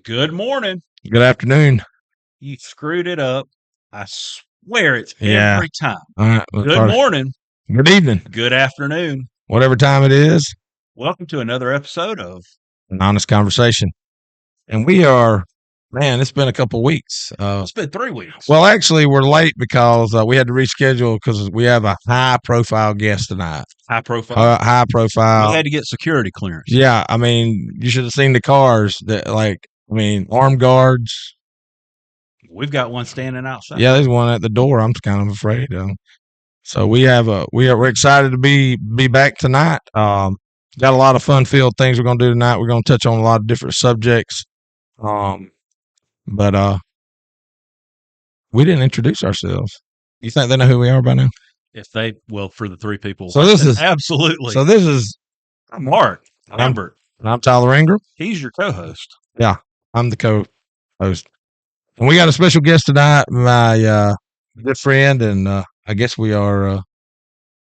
Good morning. Good afternoon. You screwed it up. I swear it's Yeah. every time. All right. Good morning. Good evening. Good afternoon. Whatever time it is, Welcome to another episode of an honest conversation. And we are, man, it's been a couple weeks. It's been 3 weeks. Well, actually, we're late because we had to reschedule because we have a high-profile guest tonight. High profile. High profile. We had to get security clearance. Yeah, I mean, you should have seen the cars that, armed guards. We've got one standing outside. Yeah, there's one at the door. I'm kind of afraid of. So we're excited to be back tonight. Got a lot of fun-filled things we're going to do tonight. We're going to touch on a lot of different subjects. But we didn't introduce ourselves. You think they know who we are by now? For the 3 people. So this is absolutely. So this is Mark Lambert. I'm Tyler Ingram. He's your co-host. Yeah, I'm the co-host. And we got a special guest tonight, my good friend, and I guess we are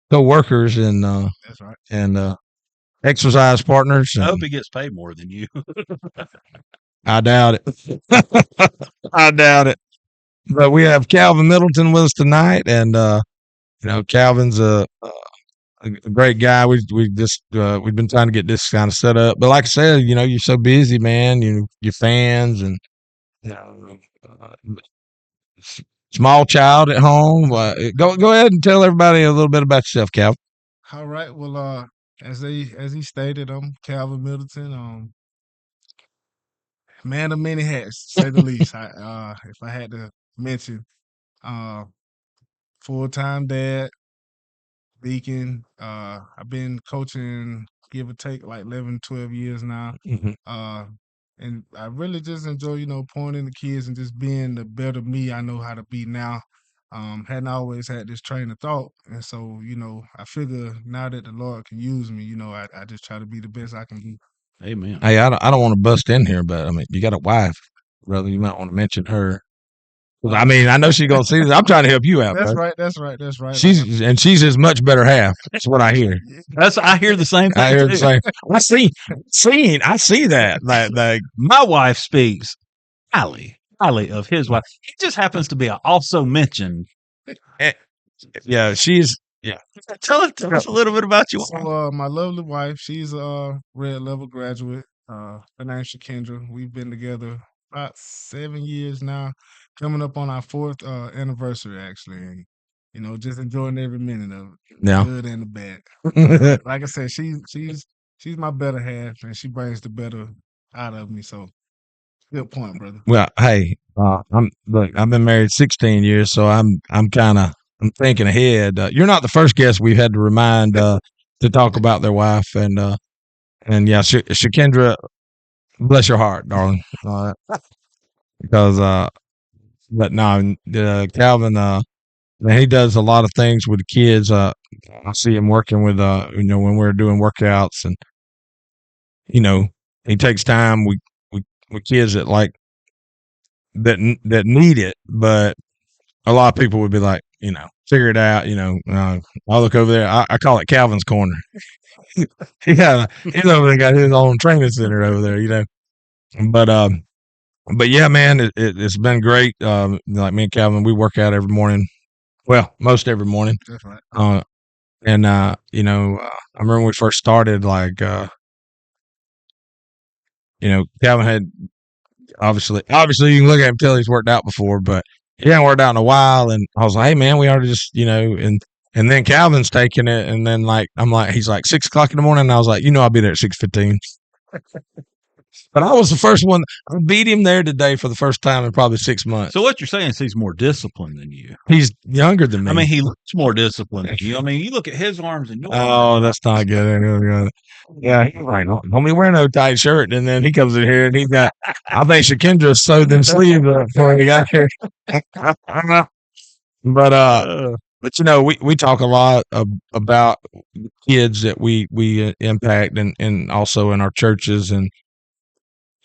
co-workers and That's right. And exercise partners. I hope he gets paid more than you. I doubt it. I doubt it. But we have Calvin Middleton with us tonight, and Calvin's a great guy. We've been trying to get this kind of set up, but like I said, you're so busy, man. Your fans and small child at home. Go ahead and tell everybody a little bit about yourself, Calvin. All right. Well, as he stated, I'm Calvin Middleton. Man of many hats, to say the least. If I had to mention, full-time dad, deacon. I've been coaching, give or take, like 11, 12 years now. Mm-hmm. And I really just enjoy, pouring in the kids and just being the better me I know how to be now. Hadn't always had this train of thought. And so, I figure now that the Lord can use me, I just try to be the best I can be. Amen. Hey, I don't want to bust in here, but I mean, you got a wife, brother. You might want to mention her. I mean, I know she's gonna see this. I'm trying to help you out. That's bro. right. That's right. That's right. She's his much better half. That's what I hear. I hear the same thing. I hear the same. I see that. Like my wife speaks highly of his wife. He just happens to be also mentioned. Yeah, she's. Yeah. Tell us a little bit about you. So, my lovely wife, she's a red level graduate. Her name's Shakendra. We've been together about 7 years now, coming up on our 4th anniversary, actually. And, just enjoying every minute of it, Yeah. the good and the bad. Like I said, she's my better half, and she brings the better out of me. So, good point, brother. Well, hey, I've been married 16 years, so I'm thinking ahead. You're not the first guest we've had to remind to talk about their wife, and yeah, Shakendra, bless your heart, darling. Because but no, Calvin, man, he does a lot of things with the kids. I see him working with when we're doing workouts, and he takes time with kids that that need it, but a lot of people would be like, figure it out. I'll look over there. I call it Calvin's corner. He's over there, got his own training center over there, But yeah, man, it's been great. Like me and Calvin, we work out every morning. Well, most every morning. That's right. And I remember when we first started, Calvin had obviously you can look at him and tell he's worked out before, but he hadn't worked out in a while. And I was like, hey man, we ought to just, and then Calvin's taking it, and then he's like 6 o'clock in the morning, and I was like, I'll be there at 6:15. But I was the first one. I beat him there today for the first time in probably 6 months. So what you're saying is he's more disciplined than you. He's younger than me. I mean, he looks more disciplined than you. I mean, you look at his arms and your arms. That's not good. Yeah, he's like, don't be wearing no tight shirt. And then he comes in here and he's got, I think Shakendra sewed them sleeves up before he got here. But we talk a lot about kids that we impact and also in our churches, and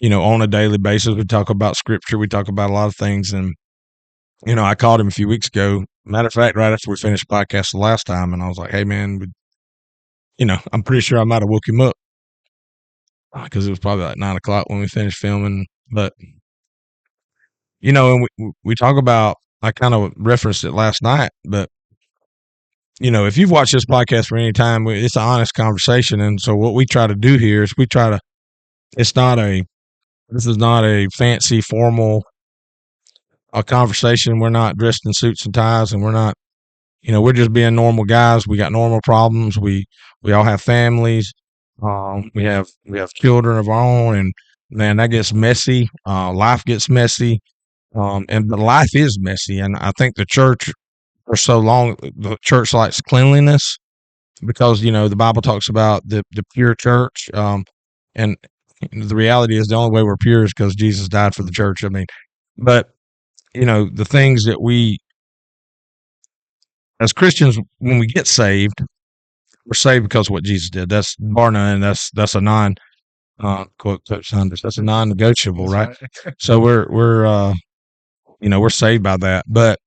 on a daily basis, we talk about scripture. We talk about a lot of things. And, I called him a few weeks ago. Matter of fact, right after we finished the podcast the last time, and I was like, hey, man, I'm pretty sure I might have woke him up because it was probably like 9 o'clock when we finished filming. But and we talk about. I kind of referenced it last night, but if you've watched this podcast for any time, it's an honest conversation, and so what we try to do here is we try to. It's not a. This is not a fancy formal a conversation. We're not dressed in suits and ties, and we're not. We're just being normal guys. We got normal problems. We all have families. We have children of our own, and man, that gets messy. Life gets messy, and the life is messy. And I think the church for so long, the church likes cleanliness because the Bible talks about the pure church. And the reality is the only way we're pure is because Jesus died for the church. I mean, but the things that we as Christians, when we get saved, we're saved because of what Jesus did. That's bar none. That's a non quote Coach Sanders. That's a non-negotiable, right? So we're saved by that. But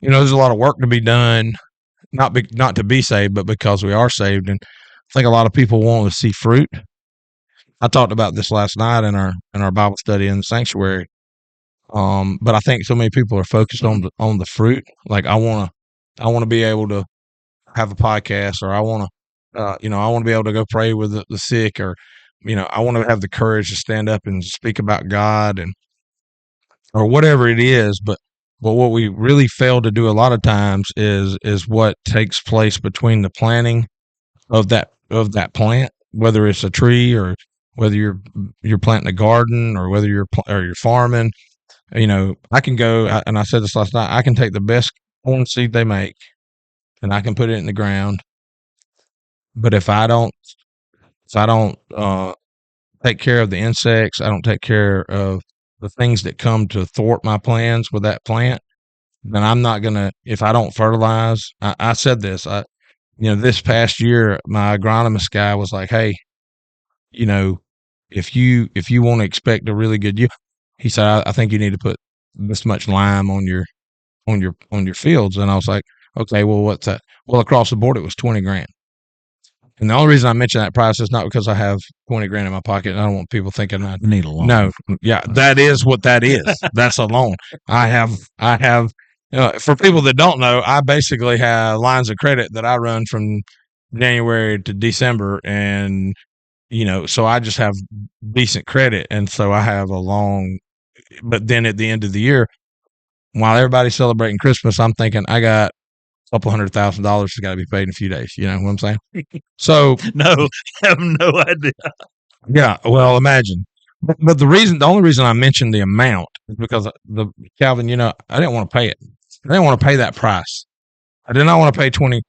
there's a lot of work to be done, not to be saved, but because we are saved. And I think a lot of people want to see fruit. I talked about this last night in our Bible study in the sanctuary. But I think so many people are focused on the fruit. Like I want to be able to have a podcast, or I want to be able to go pray with the sick, or I want to have the courage to stand up and speak about God or whatever it is. But what we really fail to do a lot of times is what takes place between the planting of that plant, whether it's a tree or whether you're planting a garden or whether you're farming. I can go, and I said this last night, I can take the best corn seed they make and I can put it in the ground. But if I don't take care of the insects, I don't take care of the things that come to thwart my plans with that plant, then I'm not going to, if I don't fertilize, I said this, this past year, my agronomist guy was like, hey, if you want to expect a really good yield, he said, I think you need to put this much lime on your fields. And I was like, okay, well, what's that? Well, across the board, it was $20,000. And the only reason I mention that price is not because I have $20,000 in my pocket. And I don't want people thinking I need a loan. No, yeah, that is what that is. That's a loan. I have, for people that don't know, I basically have lines of credit that I run from January to December, and so I just have decent credit, and so I have a long. But then at the end of the year, while everybody's celebrating Christmas, I'm thinking I got a couple $100,000 that's got to be paid in a few days. You know what I'm saying? So no, I have no idea. Yeah, well, imagine. But the only reason I mentioned the amount is because Calvin, I didn't want to pay it. I didn't want to pay that price. I did not want to pay 20.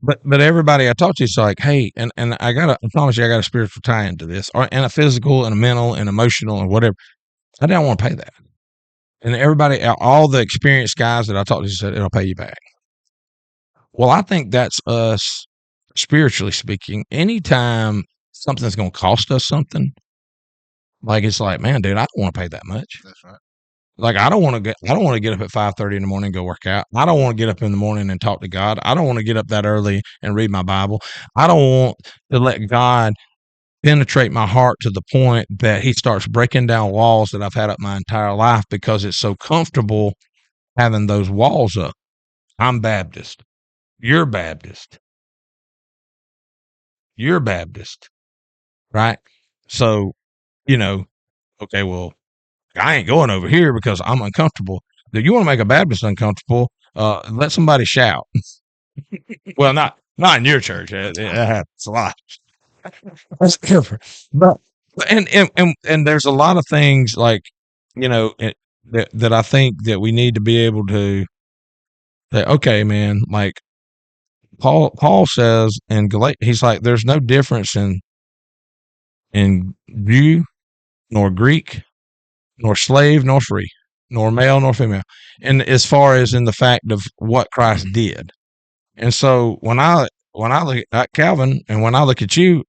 But everybody I talked to is like, hey, and I promise you, I got a spiritual tie into this, and a physical and a mental and emotional and whatever. I didn't want to pay that. And everybody, all the experienced guys that I talked to said, it'll pay you back. Well, I think that's us, spiritually speaking. Anytime something's going to cost us something, like it's like, man, dude, I don't want to pay that much. That's right. Like I don't want to get up at 5:30 in the morning and go work out. I don't want to get up in the morning and talk to God. I don't want to get up that early and read my Bible. I don't want to let God penetrate my heart to the point that he starts breaking down walls that I've had up my entire life because it's so comfortable having those walls up. I'm Baptist. You're Baptist. You're Baptist. Right? So, okay, well, I ain't going over here because I'm uncomfortable. If you want to make a Baptist uncomfortable, let somebody shout. Well, not in your church. It happens a lot. That's different. But and there's a lot of things like that I think that we need to be able to say, okay, man, like Paul says in Galatians, he's like, there's no difference in Jew nor Greek nor slave nor free nor male nor female, and as far as in the fact of what Christ did. And so when I look at Calvin and when I look at you,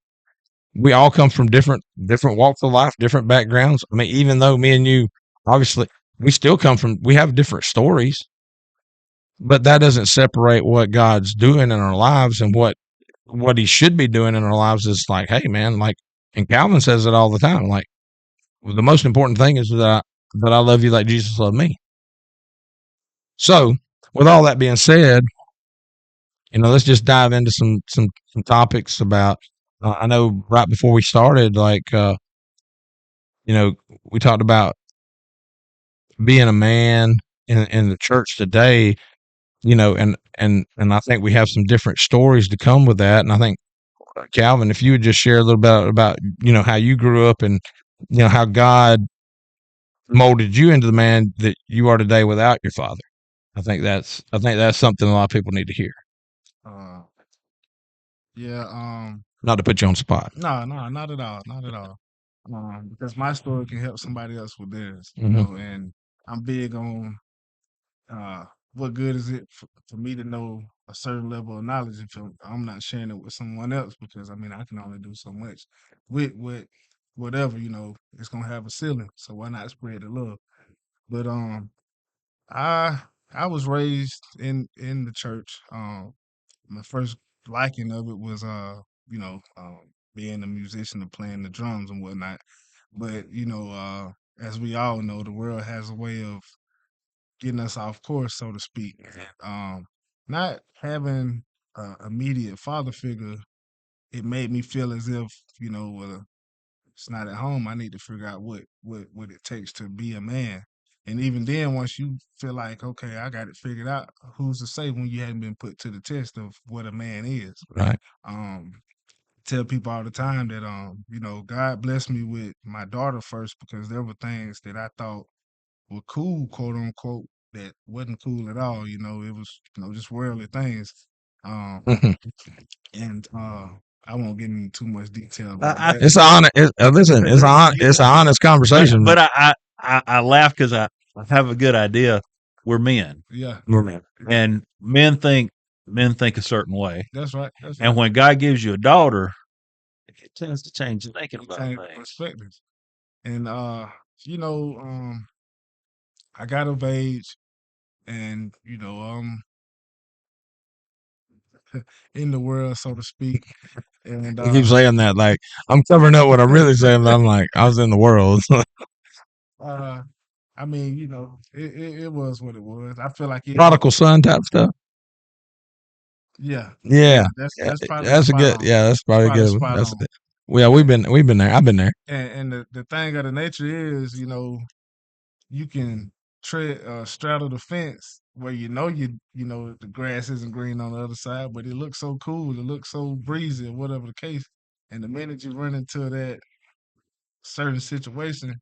we all come from different walks of life, different backgrounds. I mean, even though me and you, obviously, we have different stories, but that doesn't separate what God's doing in our lives and what he should be doing in our lives is like, hey man, like, and Calvin says it all the time, like, the most important thing is that I love you like Jesus loved me. So, with all that being said, let's just dive into some topics about. I know right before we started, we talked about being a man in the church today. And I think we have some different stories to come with that. And I think Calvin, if you would just share a little bit about how you grew up and how God molded you into the man that you are today without your father. I think that's something a lot of people need to hear. Uh, yeah. Not to put you on the spot. No, not at all, not at all. Because my story can help somebody else with theirs, Mhm. and I'm big on uh, what good is it for me to know a certain level of knowledge if I'm not sharing it with someone else? Because I mean, I can only do so much with whatever it's gonna have a ceiling. So why not spread the love? But I I was raised in the church. My first liking of it was being a musician and playing the drums and whatnot. But as we all know, the world has a way of getting us off course, so to speak. Not having an immediate father figure, it made me feel as if well, it's not at home. I need to figure out what it takes to be a man. And even then, once you feel like, okay, I got it figured out, who's to say when you hadn't been put to the test of what a man is? Right. Um, tell people all the time that God blessed me with my daughter first because there were things that I thought were cool, quote unquote, that wasn't cool at all. It was just worldly things. Um, Mhm. and I won't get into too much detail about I that. It's listen. It's an honest conversation. but I laugh because I have a good idea. We're men. Yeah, We're men, and men think a certain way. that's right. That's And right. when God gives you a daughter, it tends to change your thinking about Change things. perspectives. And I got of age, and in the world, so to speak. And I keep saying that like I'm covering up what I'm really saying, but I'm like I was in the world. uh, I mean, it was what it was. I feel like Prodigal son type stuff. yeah, Yeah, yeah, that's probably that's a spot good. on. Yeah, that's It's probably a probably good one. spot That's on. it. Yeah, we've been there. I've been there. And the thing of the nature is, you can straddle the fence where the grass isn't green on the other side, but it looks so cool, it looks so breezy, or whatever the case. And the minute you run into that certain situation,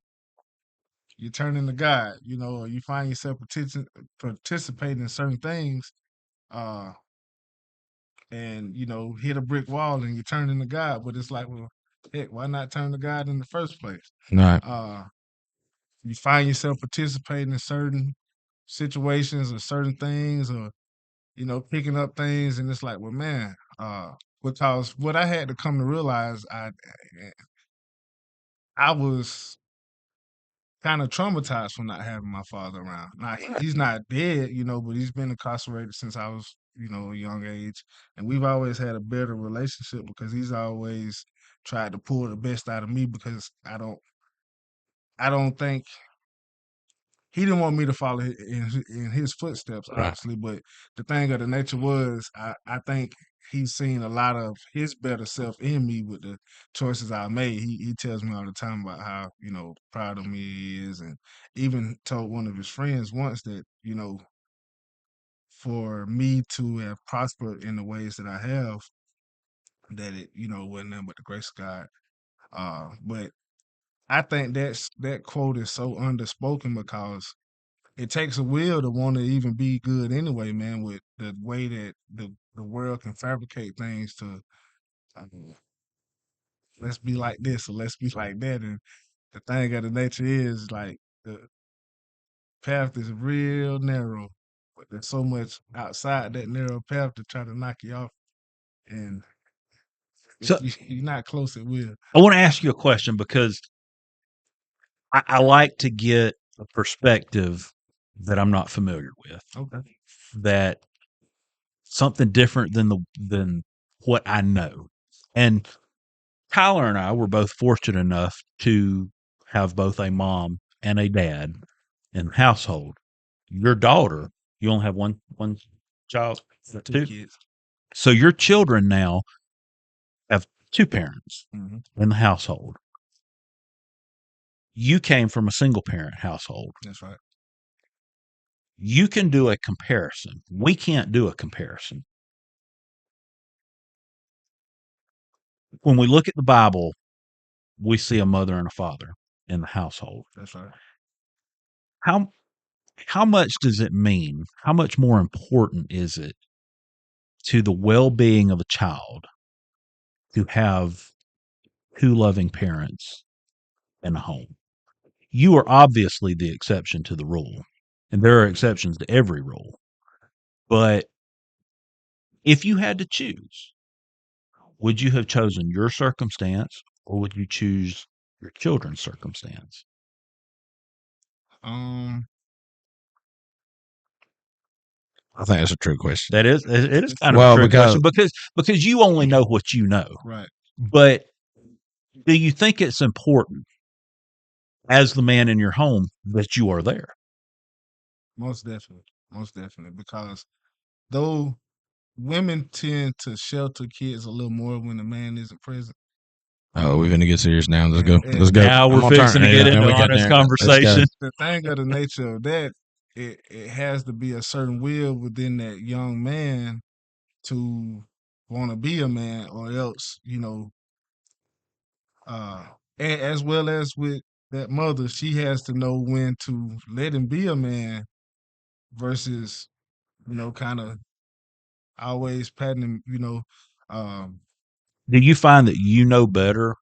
you turn into God, or you find yourself participating in certain things, uh, and hit a brick wall and you turn into God. But it's like, well, heck, why not turn to God in the first place? Right. Uh, you find yourself participating in certain situations or certain things, or picking up things, and it's like, well, man, because what I had to come to realize, I was kind of traumatized from not having my father around. Now he's not dead, but he's been incarcerated since I was, a young age, and we've always had a better relationship because he's always tried to pull the best out of me because I don't think he didn't want me to follow in his footsteps, Right. obviously. But the thing of the nature was, I think he's seen a lot of his better self in me with the choices I made. He tells me all the time about how proud of me he is, and even told one of his friends once that for me to have prospered in the ways that I have, that it wasn't nothing but the grace of God. But I think that quote is so underspoken because it takes a will to want to even be good anyway, man, with the way that the world can fabricate things to let's be like this or let's be like that. And the thing of the nature is like the path is real narrow, but there's so much outside that narrow path to try to knock you off. And So if you're not close, it will. I want to ask you a question because I like to get a perspective that I'm not familiar with, Okay. that something different than what I know. And Tyler and I were both fortunate enough to have both a mom and a dad in the household. Your daughter, you only have one child, Two kids. so your children now have two parents Mm-hmm. in the household. You came from a single parent household. That's right. You can do a comparison. We can't do a comparison. When we look at the Bible, we see a mother and a father in the household. That's right. How much does it mean? How much more important is it to the well-being of a child to have two loving parents in a home? You are obviously the exception to the rule, and there are exceptions to every rule. But if you had to choose, would you have chosen your circumstance or would you choose your children's circumstance? I think that's a true question. That is, it is kind of Well, a trick question because you only know what you know. Right. But do you think it's important as the man in your home that you are there? Most definitely, because though women tend to shelter kids a little more when the man isn't present. Oh, we're gonna get serious now. Let's go. And Let's go. Now we're fixing to get into honest conversation. The thing of the nature of that, it has to be a certain will within that young man to want to be a man, or else, and as well as with that mother, she has to know when to let him be a man versus, kind of always patting him, Do you find that you know better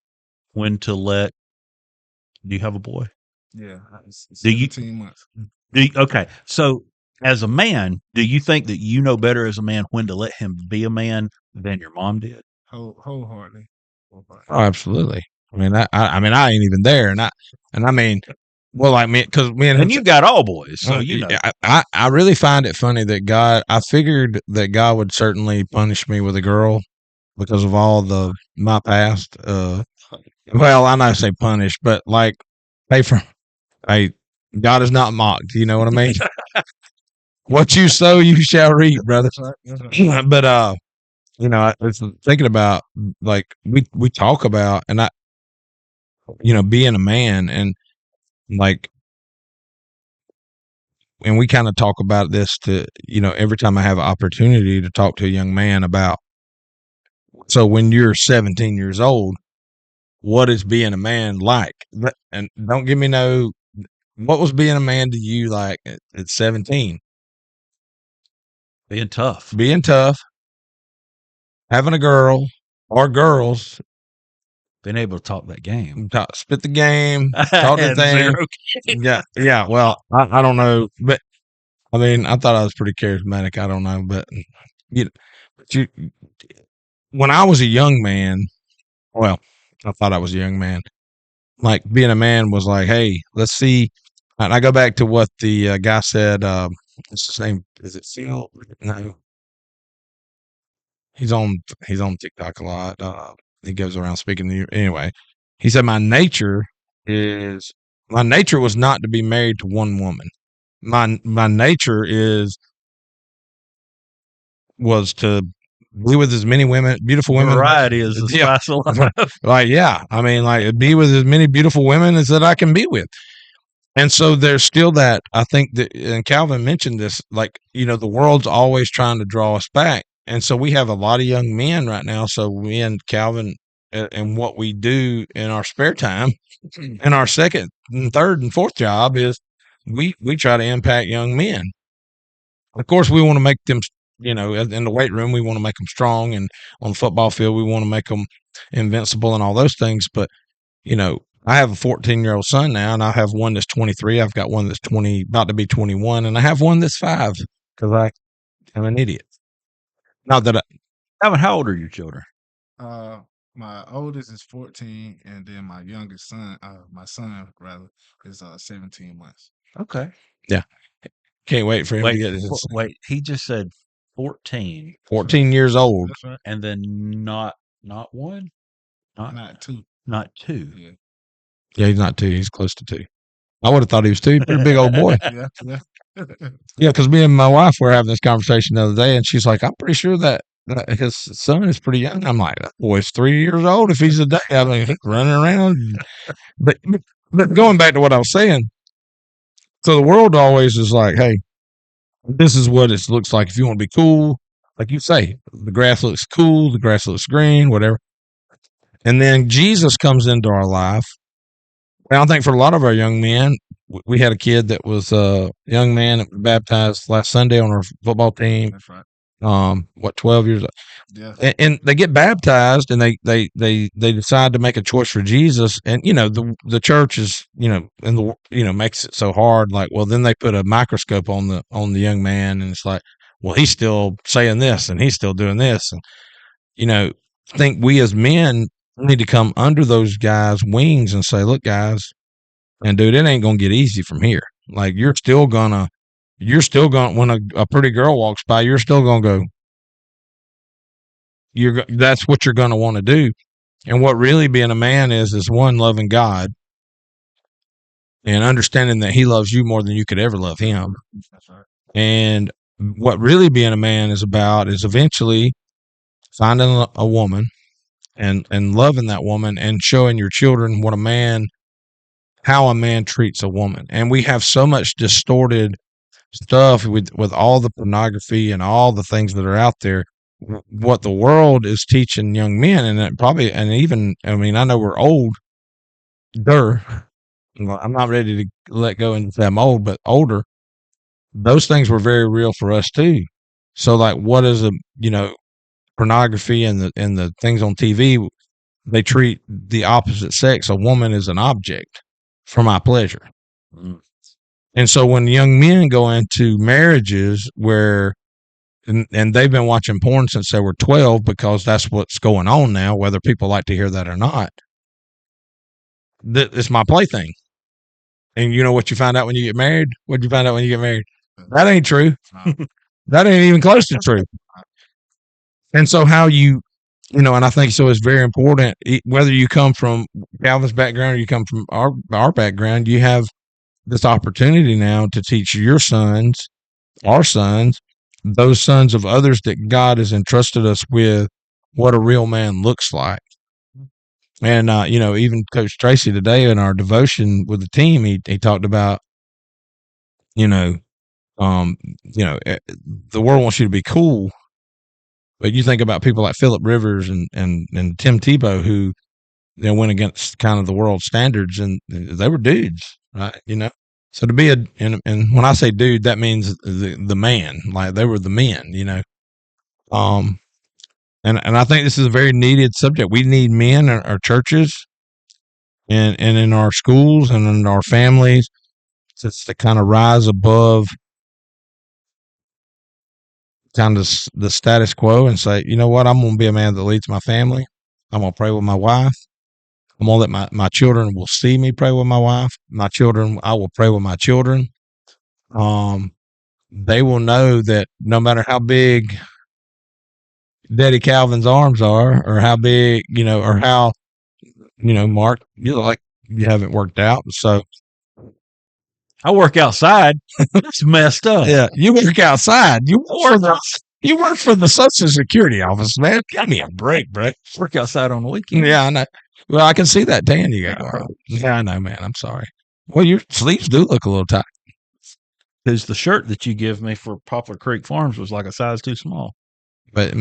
when to let? Do you have a boy? yeah, it's Do you? 17 months. Okay, so as a man, do you think that you know better as a man when to let him be a man than your mom did? Wholeheartedly. Oh, absolutely. I mean, I ain't even there, and I mean, well, like me, because me and him, And you got all boys, so you know. I really find it funny that I figured that God would certainly punish me with a girl because of all my past. Well, I know say punish, but like hey, God is not mocked. You know what I mean? What you sow, you shall reap, brother. That's right. But I was thinking about, like, we talk about, and being a man, and like, and we kind of talk about this to, every time I have an opportunity to talk to a young man about, so when you're 17 years old, what is being a man like? And don't give me what was being a man to you like at 17? Being tough. Being tough, having a girl or girls, Being able to talk that game. spit the game, talk the thing. Yeah. Well, I don't know, but I mean, I thought I was pretty charismatic. I don't know, but when I was a young man, well, I thought I was a young man. Like, being a man was like, hey, let's see. And I go back to what the guy said. What's his name? Is it Phil? No, he's on TikTok a lot. He goes around speaking to you. Anyway, he said my nature was not to be married to one woman. My nature was to be with as many women, beautiful women. Variety is the spice of life. Like, yeah, I mean, like, be with as many beautiful women as that I can be with. And so there's still that, I think that, and Calvin mentioned this, like, the world's always trying to draw us back. And so we have a lot of young men right now. So me and Calvin, and what we do in our spare time, and our second and third and fourth job is we try to impact young men. Of course, we want to make them, in the weight room, we want to make them strong, and on the football field, we want to make them invincible and all those things. But, I have a 14-year-old son now, and I have one that's 23. I've got one that's about to be 21, and I have one that's 5 because I'm an idiot. Not that How old are your children? My oldest is 14, and then my youngest son, my son rather, is 17 months. Okay. Yeah. Can't wait for him to get his. Wait, he just said 14. 14 years old. That's right. And then not one? Not two. Not two. Yeah. Yeah, he's not 2. He's close to 2. I would have thought he was 2. He's a pretty big old boy. Yeah. Yeah, because me and my wife were having this conversation the other day, and she's like, "I'm pretty sure that his son is pretty young." I'm like, "That boy's 3 years old if he's a day." I mean, he's running around. But going back to what I was saying, so the world always is like, "Hey, this is what it looks like if you want to be cool." Like you say, the grass looks cool, the grass looks green, whatever. And then Jesus comes into our life. And I think for a lot of our young men, we had a kid that was a young man that was baptized last Sunday on our football team. That's right. 12 years old. Yeah. And they get baptized and they decide to make a choice for Jesus. And, the church is, and makes it so hard. Like, well, then they put a microscope on the young man and it's like, well, he's still saying this and he's still doing this. And, I think we as men need to come under those guys' wings and say, look, guys, and dude, it ain't going to get easy from here. Like, you're still going to, when a pretty girl walks by, you're still going to go, that's what you're going to want to do. And what really being a man is one, loving God and understanding that he loves you more than you could ever love him. That's right. And what really being a man is about is eventually finding a woman and loving that woman and showing your children how a man treats a woman. And we have so much distorted stuff with all the pornography and all the things that are out there. What the world is teaching young men, and even, I mean, I know we're older. I'm not ready to let go and say I'm old, but older. Those things were very real for us too. So, like, what is pornography and the things on TV? They treat the opposite sex, a woman, as an object for my pleasure. Mm. And so when young men go into marriages where, and they've been watching porn since they were 12 because that's what's going on now, whether people like to hear that or not, it's my plaything. And you know what you find out when you get married? What'd you find out when you get married? That ain't true. That ain't even close to true. And so how and I think so it's very important, whether you come from Calvin's background or you come from our background, you have this opportunity now to teach our sons, those sons of others that God has entrusted us with, what a real man looks like. And, even Coach Tracy today in our devotion with the team, he talked about, the world wants you to be cool. But you think about people like Phillip Rivers and Tim Tebow, who went against kind of the world standards, and they were dudes, right? So to be and when I say dude, that means the man, like they were the men, and I think this is a very needed subject. We need men in our churches and in our schools and in our families to kind of rise above kind of the status quo and say, you know what, I'm going to be a man that leads my family. I'm going to pray with my wife. I'm going to let my children will see me pray with my wife. I will pray with my children. They will know that no matter how big Daddy Calvin's arms are, or how big, or how, Mark, you haven't worked out. So I work outside. It's messed up. yeah, you work outside. You work for the Social Security office, man. Give me a break, bro. Work outside on the weekend. Yeah, I know. Well, I can see that tan you got. Yeah, I know, man. I'm sorry. Well, your sleeves do look a little tight. Because the shirt that you give me for Poplar Creek Farms was like a size too small. But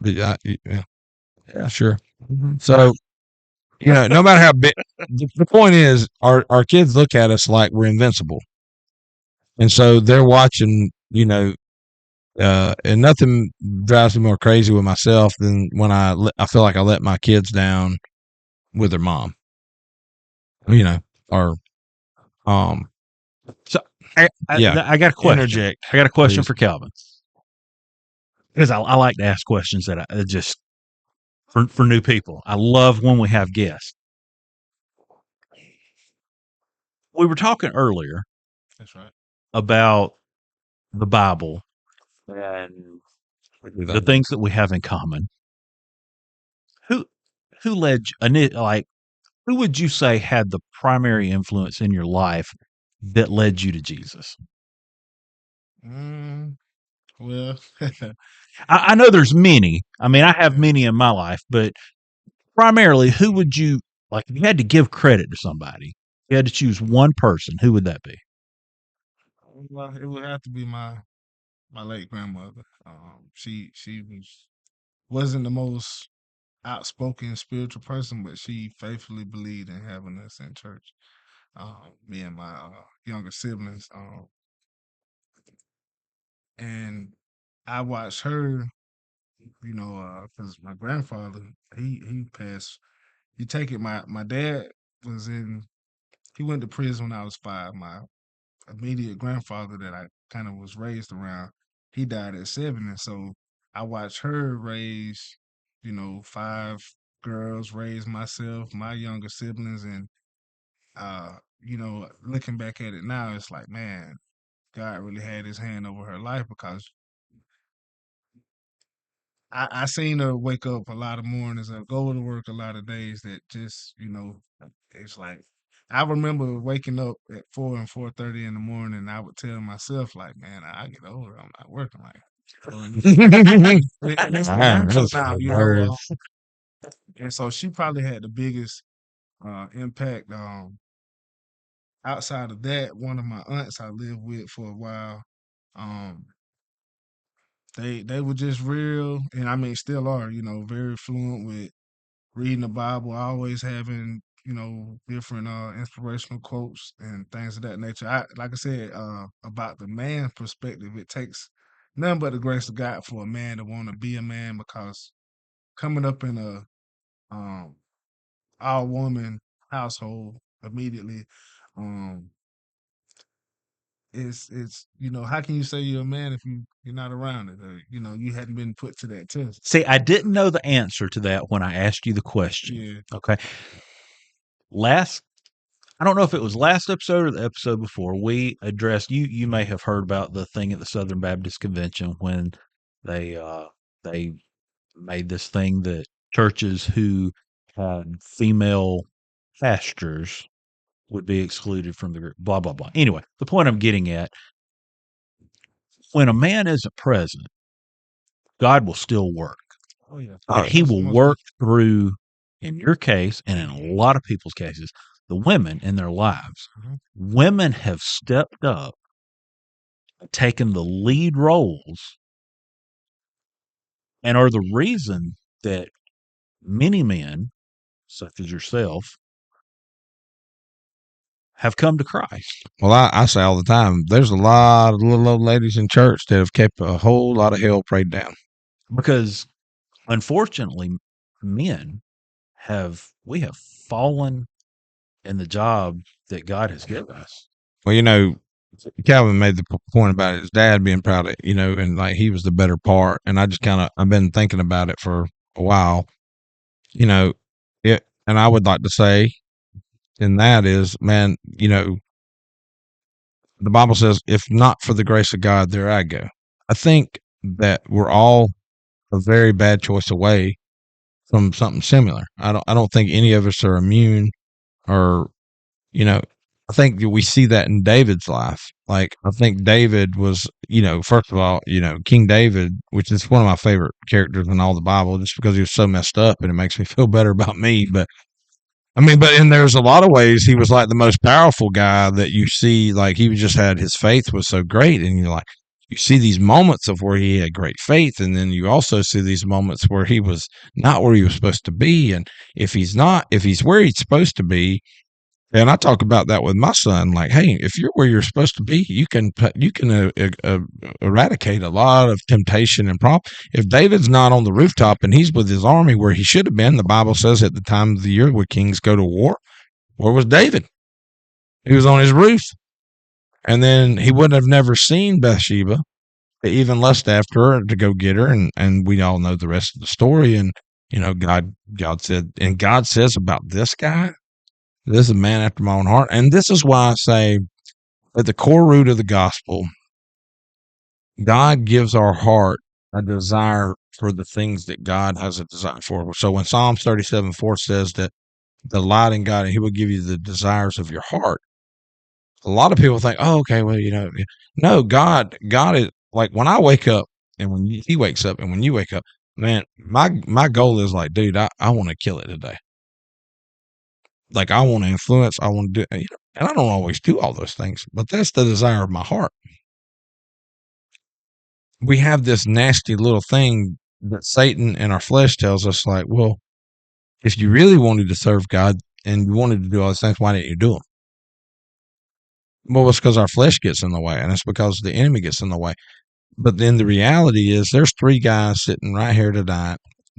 yeah, sure. So, no matter how big, the point is, our kids look at us like we're invincible, and so they're watching. And nothing drives me more crazy with myself than when I feel like I let my kids down with their mom. Or So I got a question. Interject. I got a question please. for Calvin, because I like to ask questions that I just for new people. I love when we have guests. We were talking earlier. That's right. About the Bible and the things that we have in common. Who led you, like, who would you say had the primary influence in your life that led you to Jesus? Well, I know there's many. I mean, I have yeah. many in my life, but primarily, who would you like if you had to give credit to somebody? You had to choose one person. Who would that be? Well, it would have to be my late grandmother. She wasn't the most outspoken spiritual person, but she faithfully believed in having us in church. Me and my younger siblings. And I watched her, because my grandfather he passed. You take it. My dad was in. He went to prison when I was 5. My immediate grandfather that I kind of was raised around, he died at 7, and so I watched her raise, 5 girls, raise myself, my younger siblings, and looking back at it now, it's like, man, God really had His hand over her life because I seen her wake up a lot of mornings and go to work a lot of days that just, it's like I remember waking up at 4 and 4:30 in the morning. And I would tell myself like, man, I get older, I'm not working like. And it's Man, natural that's now, hilarious. and so she probably had the biggest impact. Outside of that, one of my aunts I lived with for a while, um, they were just real, and I mean still are, very fluent with reading the Bible, always having, different inspirational quotes and things of that nature. Like I said, about the man perspective, it takes none but the grace of God for a man to want to be a man because coming up in a um all woman household immediately, um it's how can you say you're a man if you're not around it, or you hadn't been put to that test. See, I didn't know the answer to that when I asked you the question. Yeah. Okay. Last I don't know if it was last episode or the episode before, we addressed you may have heard about the thing at the Southern Baptist Convention when they made this thing that churches who had female pastors would be excluded from the group, blah blah blah. Anyway, the point I'm getting at, when a man isn't present, God will still work. Oh yeah. And he will Most work through, in your case, and in a lot of people's cases, the women in their lives. Mhm. Women have stepped up, taken the lead roles, and are the reason that many men, such as yourself, have come to Christ. Well, I say all the time, there's a lot of little old ladies in church that have kept a whole lot of hell prayed down. Because unfortunately, men we have fallen in the job that God has given us. Well, Calvin made the point about his dad being proud of, and like he was the better part. And I just I've been thinking about it for a while, and I would like to say, and that is, man, the Bible says, if not for the grace of God, there I go. I think that we're all a very bad choice away from something similar. I don't think any of us are immune, or, I think that we see that in David's life. Like, I think David was, first of all, King David, which is one of my favorite characters in all the Bible, just because he was so messed up and it makes me feel better about me. But I mean, and there's a lot of ways he was like the most powerful guy that you see. Like, he just had, his faith was so great, and you're like, you see these moments of where he had great faith, and then you also see these moments where he was not where he was supposed to be. And if he's where he's supposed to be, and I talk about that with my son, like, hey, if you're where you're supposed to be, you can eradicate a lot of temptation and problem. If David's not on the rooftop and he's with his army where he should have been, the Bible says at the time of the year where kings go to war, where was David? He was on his roof, and then he wouldn't have never seen Bathsheba, even lust after her to go get her, and we all know the rest of the story. And God said, and God says about this guy, this is a man after my own heart. And this is why I say, at the core root of the gospel, God gives our heart a desire for the things that God has a desire for. So when Psalms 37:4 says that delight in God and he will give you the desires of your heart. A lot of people think, oh, okay, well, no, God is like when I wake up and when he wakes up and when you wake up, man, my goal is like, dude, I want to kill it today. Like I want to influence, I want to do, and I don't always do all those things, but that's the desire of my heart. We have this nasty little thing that Satan and our flesh tells us, like, well, if you really wanted to serve God and you wanted to do all these things, why didn't you do them? Well, it's because our flesh gets in the way, and it's because the enemy gets in the way. But then the reality is there's 3 guys sitting right here tonight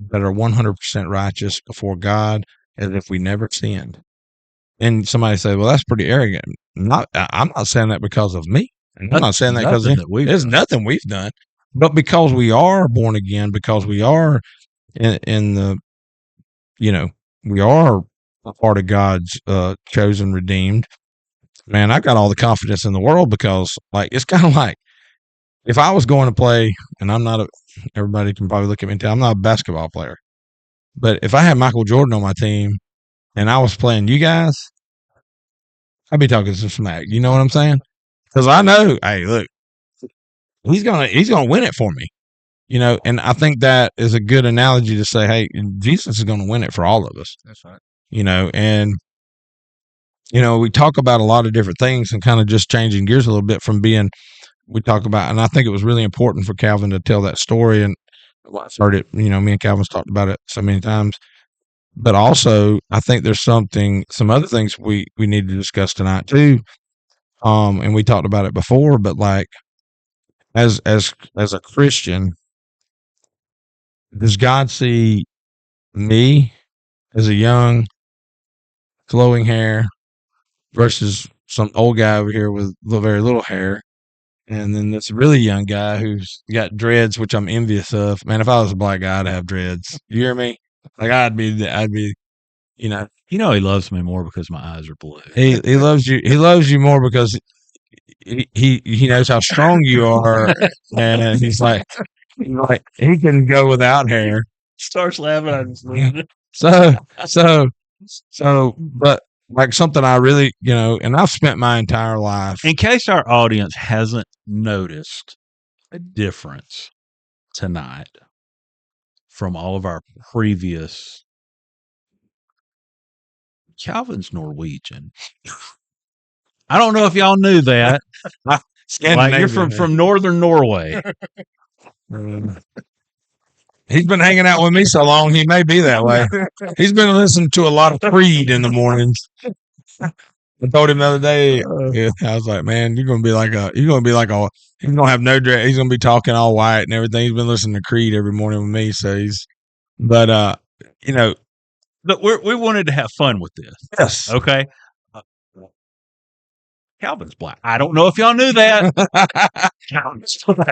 that are 100% righteous before God as if we never sinned. And somebody say, well, that's pretty arrogant. I'm not saying that because of me. And I'm not saying that because there's nothing we've done. But because we are born again, because we are in the, we are a part of God's chosen, redeemed, man, I got all the confidence in the world because, like, it's kind of like if I was going to play, and everybody can probably look at me and tell I'm not a basketball player, but if I had Michael Jordan on my team and I was playing you guys, I'd be talking some smack. You know what I'm saying? Because I know, hey, look, he's gonna win it for me. And I think that is a good analogy to say, hey, Jesus is going to win it for all of us. That's right. And we talk about a lot of different things and kind of just changing gears a little bit from we talk about, and I think it was really important for Calvin to tell that story. And I've heard it, me and Calvin's talked about it so many times. But also, I think there's some other things we need to discuss tonight too. And we talked about it before, but like as a Christian, does God see me as a young, flowing hair versus some old guy over here with very little hair? And then this really young guy who's got dreads, which I'm envious of. Man, if I was a black guy, I'd have dreads. You hear me? Like I'd be, he loves me more because my eyes are blue. He loves you. He loves you more because he knows how strong you are, and he's like he can go without hair. Starts laughing. I just leave it. So, but like something I really, and I've spent my entire life. In case our audience hasn't noticed a difference tonight from all of our previous, Calvin's Norwegian. I don't know if y'all knew that. Like you're from northern Norway. He's been hanging out with me so long, he may be that way. He's been listening to a lot of Creed in the mornings. I told him the other day, I was like, man, he's gonna have no dread. He's gonna be talking all white and everything. He's been listening to Creed every morning with me, so but we wanted to have fun with this. Yes. Okay. Calvin's black. I don't know if y'all knew that.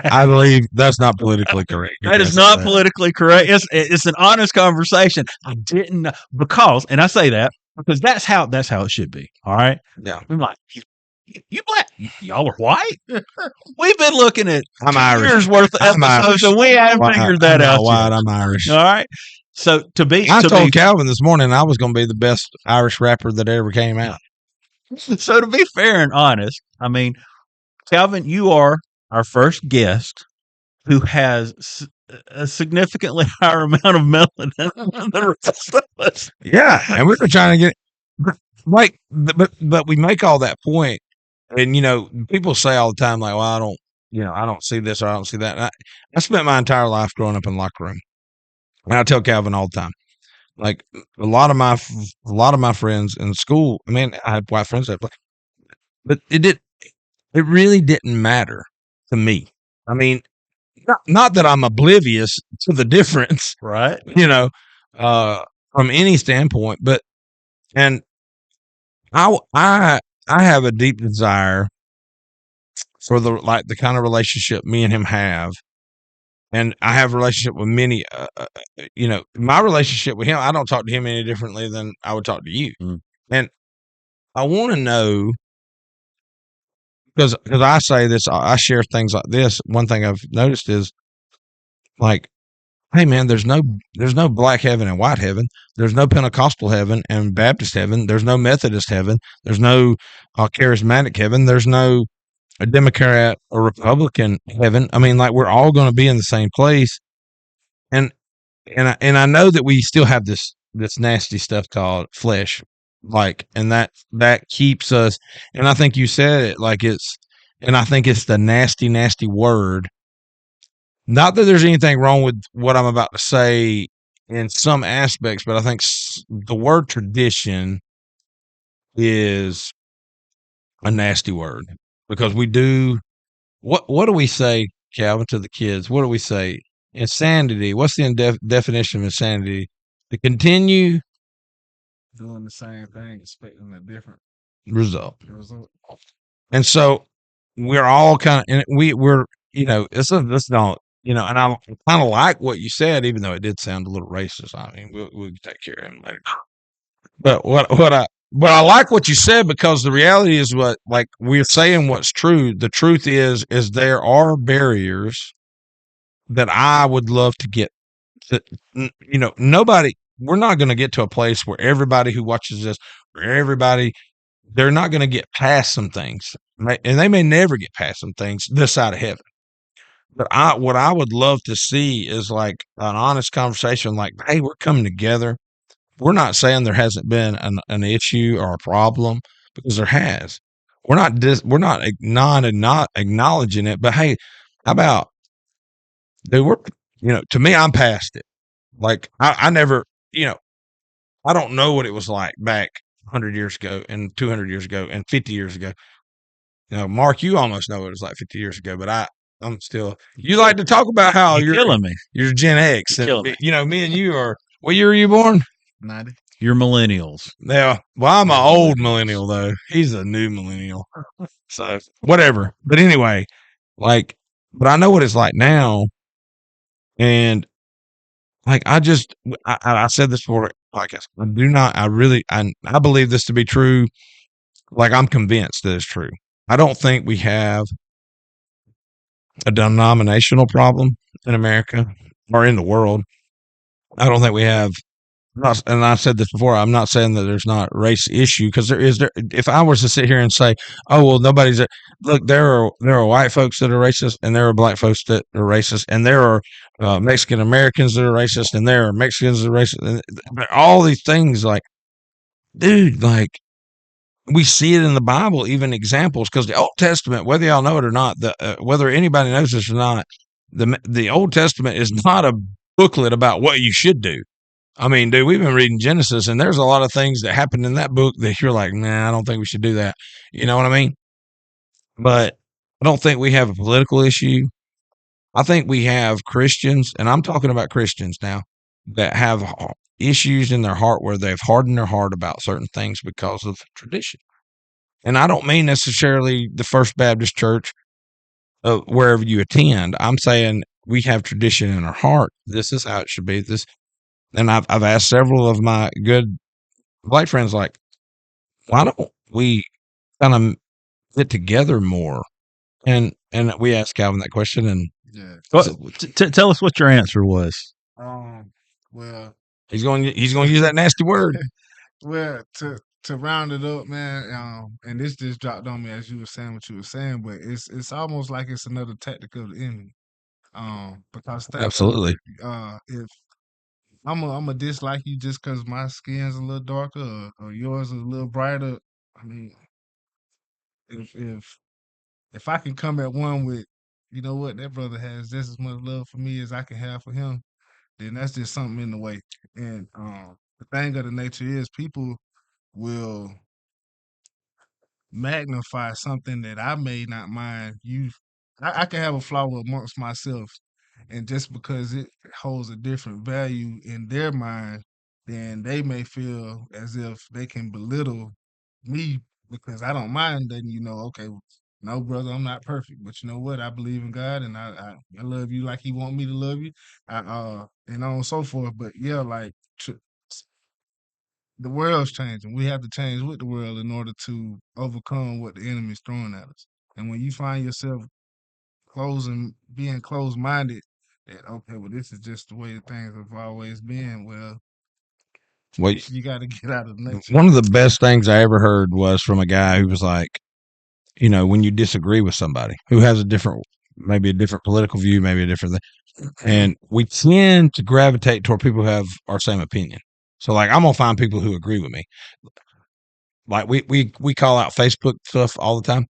I believe that's not politically correct. That is not politically correct. It's an honest conversation. I didn't know and I say that because that's how it should be. All right. Yeah. I'm like, you black? Y'all are white? We've been looking at years worth of episodes, and we haven't figured that out yet. I'm Irish. All right. So I told Calvin this morning I was going to be the best Irish rapper that ever came out. So to be fair and honest, I mean, Calvin, you are our first guest who has a significantly higher amount of melanin than the rest of us. Yeah, and we were trying to get but we make all that point, and people say all the time like, well, I don't see this or I don't see that. And I spent my entire life growing up in the locker room, and I tell Calvin all the time. Like a lot of my friends in school, I mean, I had white friends that, but it really didn't matter to me. I mean, not that I'm oblivious to the difference, right? From any standpoint, but and I have a deep desire for the kind of relationship me and him have. And I have a relationship with many, my relationship with him, I don't talk to him any differently than I would talk to you. Mm. And I want to know, because I say this, I share things like this. One thing I've noticed is like, hey man, there's no black heaven and white heaven. There's no Pentecostal heaven and Baptist heaven. There's no Methodist heaven. There's no charismatic heaven. There's no a Democrat or Republican heaven. I mean, like we're all going to be in the same place. And I know that we still have this nasty stuff called flesh, like, and that keeps us. And I think you said it like and I think it's the nasty word. Not that there's anything wrong with what I'm about to say in some aspects, but I think the word tradition is a nasty word because we do what do we say, Calvin, to the kids? What do we say? Insanity. What's the definition of insanity? To continue Doing the same thing, expecting a different result. result. And so we're all kind of, and we're, this don't, and I kind of like what you said, even though it did sound a little racist. I mean, we'll take care of him later. But but I like what you said because the reality is what, like we're saying what's true. The truth is there are barriers that I would love to get to, nobody, we're not going to get to a place where everybody who watches this, where everybody, they're not going to get past some things, right? And they may never get past some things this side of heaven. But what I would love to see is like an honest conversation, like, hey, we're coming together. We're not saying there hasn't been an issue or a problem because there has. We're not acknowledging it. But hey, how about dude? To me, I'm past it. Like I never, I don't know what it was like back 100 years ago and 200 years ago and 50 years ago. Mark, you almost know what it was like 50 years ago, but I'm still. You like to talk about how You're killing me. you're Gen X, You're and killing me. me and you are. What year were you born? 90. You're millennials. Yeah, well, I'm an old millennial though. He's a new millennial, so whatever. But anyway, like, but I know what it's like now, and like I said this before. Like I do not. I really. I believe this to be true. Like I'm convinced that it's true. I don't think we have a denominational problem in America or in the world. I don't think we have. And I've said this before. I'm not saying that there's not race issue because there is. If I was to sit here and say, "Oh well, nobody's," look, there are white folks that are racist, and there are black folks that are racist, and there are Mexican Americans that are racist, and there are Mexicans that are racist. And all these things, like, dude, like we see it in the Bible, even examples, because the Old Testament, whether y'all know it or not, whether anybody knows this or not, the Old Testament is not a booklet about what you should do. I mean, dude, we've been reading Genesis, and there's a lot of things that happen in that book that you're like, nah, I don't think we should do that. You know what I mean? But I don't think we have a political issue. I think we have Christians, and I'm talking about Christians now, that have issues in their heart where they've hardened their heart about certain things because of tradition. And I don't mean necessarily the First Baptist Church, wherever you attend. I'm saying we have tradition in our heart. This is how it should be. And I've asked several of my good black friends, like, why don't we kind of get together more? And we asked Calvin that question, and Yeah. Tell us what your answer was. Well, he's going to use that nasty word. well, to round it up, man, and this just dropped on me as you were saying what you were saying, but it's almost like it's another tactic of the enemy. Because Absolutely. If I'm a dislike you just because my skin's a little darker or yours is a little brighter. I mean, if I can come at one with, you know what, that brother has just as much love for me as I can have for him, then that's just something in the way. And the thing of the nature is, people will magnify something that I may not mind. I can have a flaw amongst myself, and just because it holds a different value in their mind, then they may feel as if they can belittle me because I don't mind letting you know, okay, no, brother, I'm not perfect, but you know what? I believe in God, and I love you like He want me to love you, and on and so forth. But yeah, like the world's changing. We have to change with the world in order to overcome what the enemy's throwing at us. And when you find yourself being closed minded, that, okay, well, this is just the way things have always been. Well, Well, you got to get out of the nutshell. one of the best things I ever heard was from a guy who was like, when you disagree with somebody who has maybe a different political view, maybe a different thing, and we tend to gravitate toward people who have our same opinion. So, like, I'm gonna find people who agree with me. Like, we call out Facebook stuff all the time.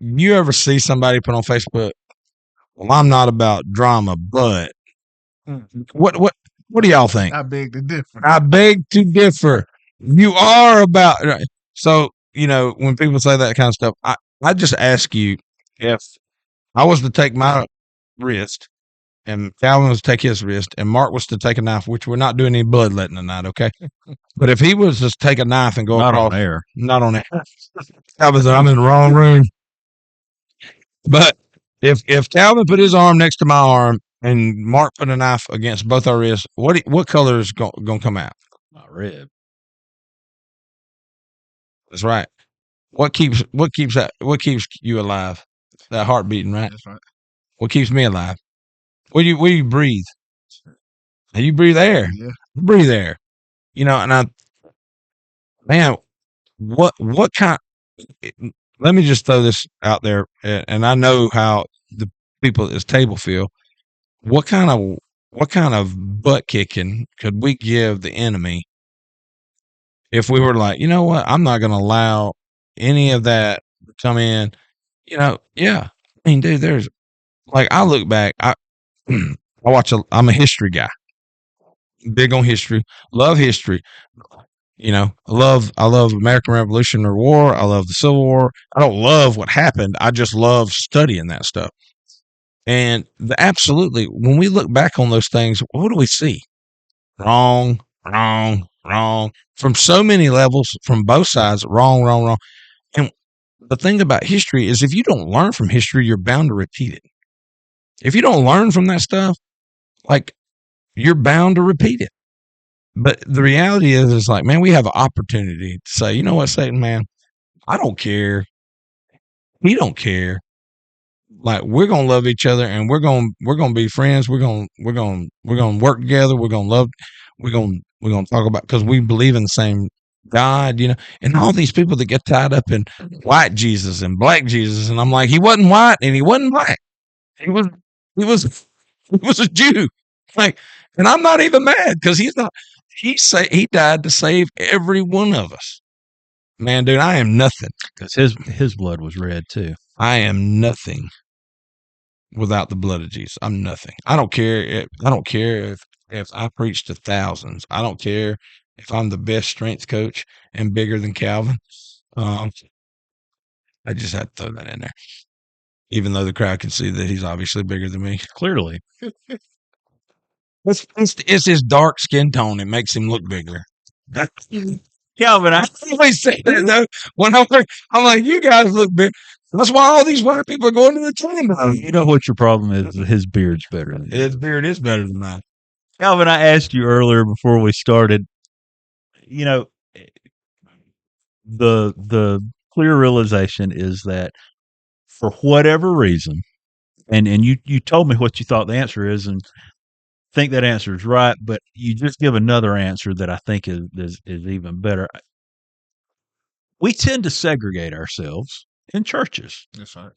You ever see somebody put on Facebook, "Well, I'm not about drama, but what do y'all think?" I beg to differ. I beg to differ. You are about so when people say that kind of stuff. I just ask you, if I was to take my wrist and Calvin was to take his wrist and Marc was to take a knife, which we're not doing any bloodletting tonight, okay? But if he was to take a knife and go Not across, on air. not on air. I'm in the wrong room. But if Calvin put his arm next to my arm and Marc put a knife against both our wrists, what color is going to come out? Not red. That's right. What keeps you alive? That heart beating, right? That's right. What keeps me alive? Where you breathe? You breathe air. Yeah. Breathe air. And man, what kind? Let me just throw this out there, and I know how the people at this table feel. What kind of butt kicking could we give the enemy if we were like, you know what? I'm not going to allow any of that to come in. Yeah. I mean, dude, there's like I look back. I'm a history guy, big on history, love history. I love American Revolutionary War. I love the Civil War. I don't love what happened. I just love studying that stuff. And absolutely, when we look back on those things, what do we see? Wrong, wrong, wrong. From so many levels, from both sides, wrong, wrong, wrong. And the thing about history is if you don't learn from history, you're bound to repeat it. If you don't learn from that stuff, like you're bound to repeat it. But the reality is like, man, we have an opportunity to say, you know what, Satan, man, I don't care. He don't care. Like we're gonna love each other and we're gonna be friends. We're gonna work together. We're gonna love. We're gonna talk about because we believe in the same God, and all these people that get tied up in white Jesus and black Jesus, and I'm like, he wasn't white and he wasn't black. He was he was he was a Jew. Like, and I'm not even mad because he's not. He died to save every one of us. Man, dude, I am nothing. Because his blood was red too. I am nothing without the blood of Jesus. I'm nothing. I don't care if I preach to thousands. I don't care if I'm the best strength coach and bigger than Calvin. I just had to throw that in there, even though the crowd can see that he's obviously bigger than me. Clearly. It's his dark skin tone. It makes him look bigger. Calvin, I always say that though. When I'm like, you guys look big. That's why all these white people are going to the gym. you know what your problem is. His beard's better than His beard is better than mine. Calvin, I asked you earlier before we started, the clear realization is that for whatever reason, and you told me what you thought the answer is, and think that answer is right, but you just give another answer that I think is even better. We tend to segregate ourselves in churches. That's right.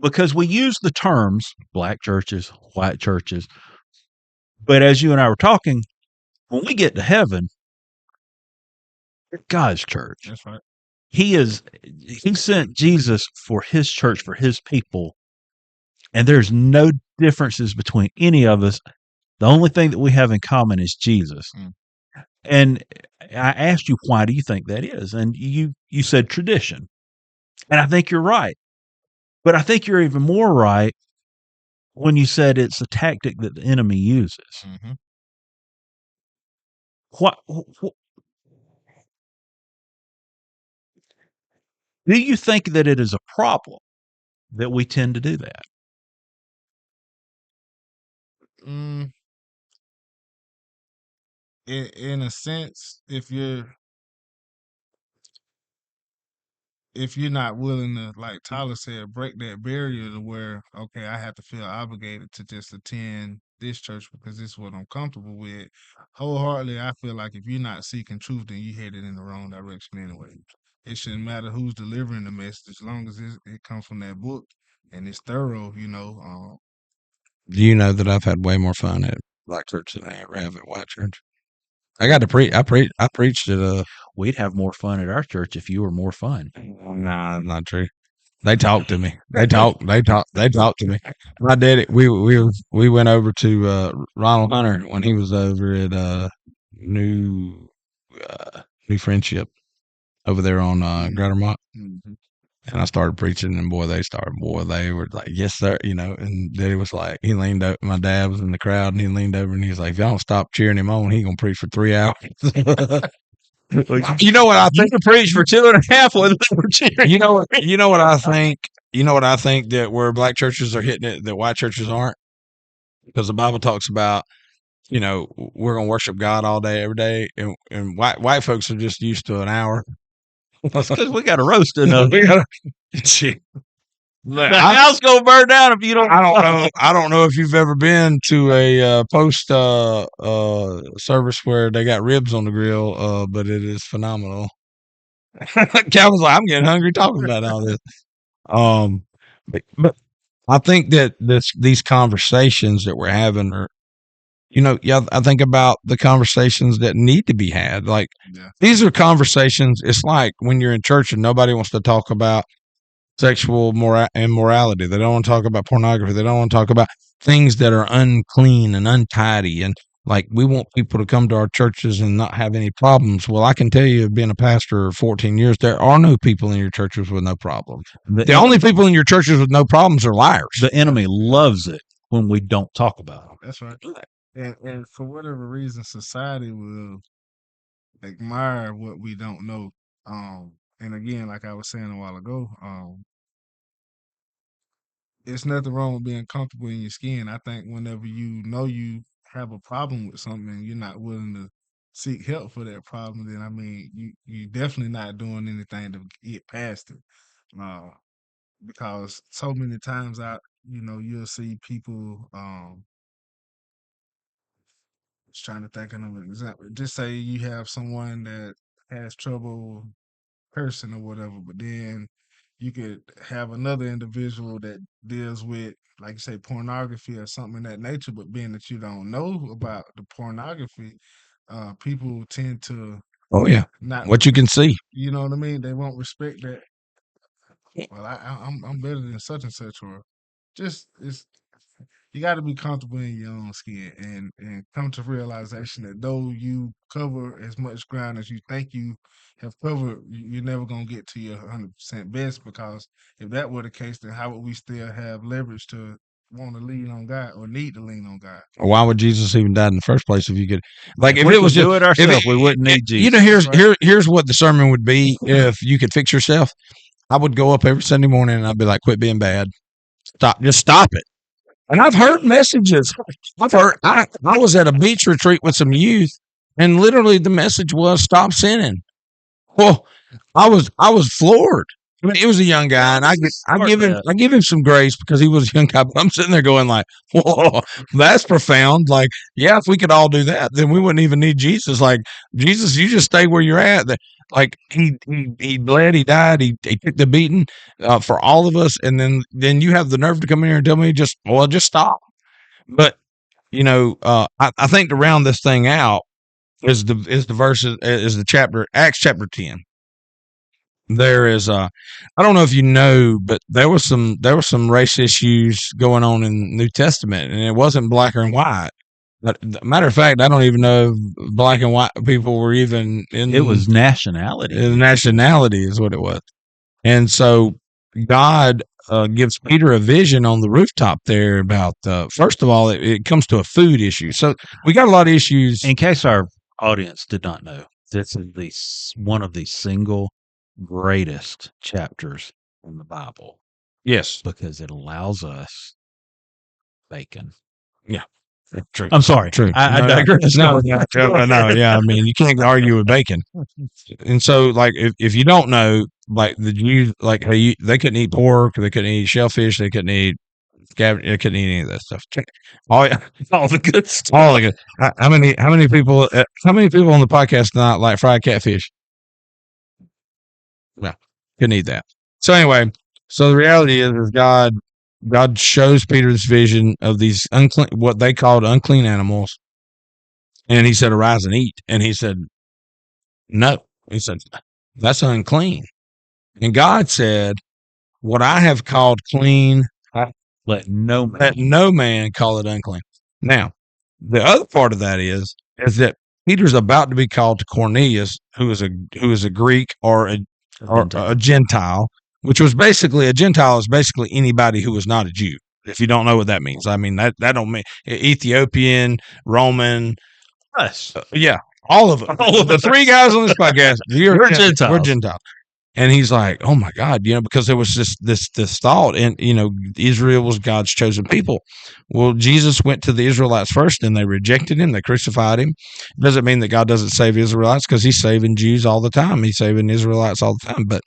Because we use the terms black churches, white churches. But as you and I were talking, when we get to heaven, God's church. That's right. He sent Jesus for his church, for his people. And there's no differences between any of us. The only thing that we have in common is Jesus. Mm. And I asked you, why do you think that is? And you said tradition. And I think you're right. But I think you're even more right when you said it's a tactic that the enemy uses. Mm-hmm. What do you think that it is a problem that we tend to do that? In a sense, if you're if you're not willing to, like Tyler said, break that barrier to where, okay, I have to feel obligated to just attend this church because this is what I'm comfortable with. Wholeheartedly, I feel like if you're not seeking truth, then you headed in the wrong direction anyway. It shouldn't matter who's delivering the message as long as it comes from that book and it's thorough. Do you know that I've had way more fun at black church than I ever have at white church? I got to preach. I preached at We'd have more fun at our church if you were more fun. Nah, that's not true. They talked to me. They talked to me. My daddy, we went over to Ronald Hunter when he was over at New New Friendship over there on Greater Mott. Mhm. And I started preaching, and boy, they were like, yes, sir, and Daddy was like, he leaned over, my dad was in the crowd, and he leaned over, and he was like, if y'all don't stop cheering him on, he gonna preach for 3 hours. You know what I think? You could preach for 2.5 when they were cheering. You know what I think? You know what I think that where black churches are hitting it that white churches aren't? Because the Bible talks about, we're gonna worship God all day, every day, and white folks are just used to an hour. Because we got a roast enough. The house gonna burn down if you don't. I don't know. I don't know if you've ever been to a post service where they got ribs on the grill, but it is phenomenal. Calvin's like, I'm getting hungry talking about all this. But I think that these conversations that we're having are, I think about the conversations that need to be had. Like these are conversations. It's like when you're in church and nobody wants to talk about sexual immorality. They don't want to talk about pornography. They don't want to talk about things that are unclean and untidy. And like we want people to come to our churches and not have any problems. Well, I can tell you, being a pastor 14 years, there are no people in your churches with no problems. The only people in your churches with no problems are liars. The enemy loves it when we don't talk about it. That's right. And for whatever reason, society will admire what we don't know. And again, like I was saying a while ago, it's nothing wrong with being comfortable in your skin. I think whenever you know you have a problem with something and you're not willing to seek help for that problem, then I mean you definitely not doing anything to get past it. Uh, because so many times you'll see people just trying to think of an example. Just say you have someone that has trouble cursing or whatever, but then you could have another individual that deals with, like you say, pornography or something in that nature. But being that you don't know about the pornography, people tend to not what you can see. You know what I mean? They won't respect that. Well, I'm better than such and such, or just it's you got to be comfortable in your own skin and come to realization that though you cover as much ground as you think you have covered, you're never gonna get to your 100% best, because if that were the case, then how would we still have leverage to want to lean on God or need to lean on God? Why would Jesus even die in the first place if you could? Like if we it was could just do it ourselves, we wouldn't need Jesus. Here's what the sermon would be if you could fix yourself. I would go up every Sunday morning and I'd be like, quit being bad. Just stop it. And I've heard messages. I was at a beach retreat with some youth, and literally the message was stop sinning. Well, I was floored. I mean, it was a young guy, and I give him some grace because he was a young guy. But I'm sitting there going like, "Whoa, that's profound." Like, yeah, if we could all do that, then we wouldn't even need Jesus. Like, Jesus, you just stay where you're at. Like he bled, he died, he took the beating for all of us, and then you have the nerve to come in here and tell me just stop. But I think to round this thing out is the verses is the chapter Acts chapter 10. There is I don't know if you know, but there was some race issues going on in the New Testament, and it wasn't black or white. But matter of fact, I don't even know if black and white people were even in. It was nationality. Nationality is what it was, and so God gives Peter a vision on the rooftop there about. First of all, it comes to a food issue. So we got a lot of issues. In case our audience did not know, this is one of the single greatest chapters in the Bible. Yes, because it allows us bacon. Yeah. True. I'm sorry. True. I No, digress. no, yeah. I mean, you can't argue with bacon. And so, like, if you don't know, like the Jews, like they couldn't eat pork, they couldn't eat shellfish, they couldn't eat they couldn't eat any of that stuff. All, all the good stuff. all of it. How many people on the podcast not like fried catfish? Yeah, couldn't eat that. So anyway, so the reality is God shows Peter this vision of these unclean, what they called unclean animals, and he said, "Arise and eat." And he said, "No." He said, "That's unclean." And God said, "What I have called clean, Let no let no man call it unclean." Now, the other part of that is that Peter's about to be called to Cornelius, who is a Greek or a Gentile, which was basically a Gentile is basically anybody who was not a Jew. If you don't know what that means, I mean that don't mean Ethiopian, Roman, us. yeah, all of them. All of The us. three guys on this podcast, We're Gentiles. We're Gentiles. And he's like, "Oh my God," because there was just this thought, and Israel was God's chosen people. Well, Jesus went to the Israelites first, and they rejected him. They crucified him. Doesn't mean that God doesn't save Israelites, because he's saving Jews all the time. He's saving Israelites all the time. But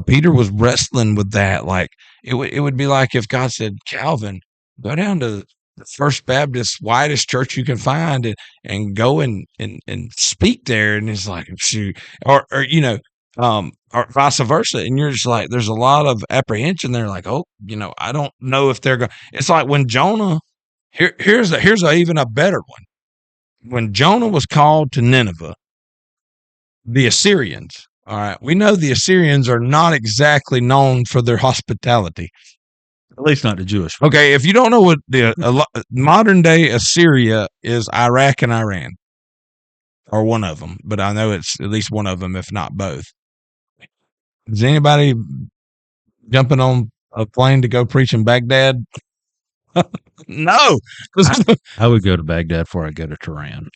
Peter was wrestling with that. Like it would be like if God said, "Calvin, go down to the First Baptist whitest church you can find, and go and speak there," and it's like, shoot, or or vice versa. And you're just like, there's a lot of apprehension there. Like, oh, I don't know if they're going. It's like when Jonah. Here's even a better one. When Jonah was called to Nineveh, the Assyrians. All right, we know the Assyrians are not exactly known for their hospitality. At least not the Jewish. Okay, if you don't know what the modern day Assyria is, Iraq and Iran, or one of them, but I know it's at least one of them, if not both. Is anybody jumping on a plane to go preach in Baghdad? No. I would go to Baghdad before I go to Tehran.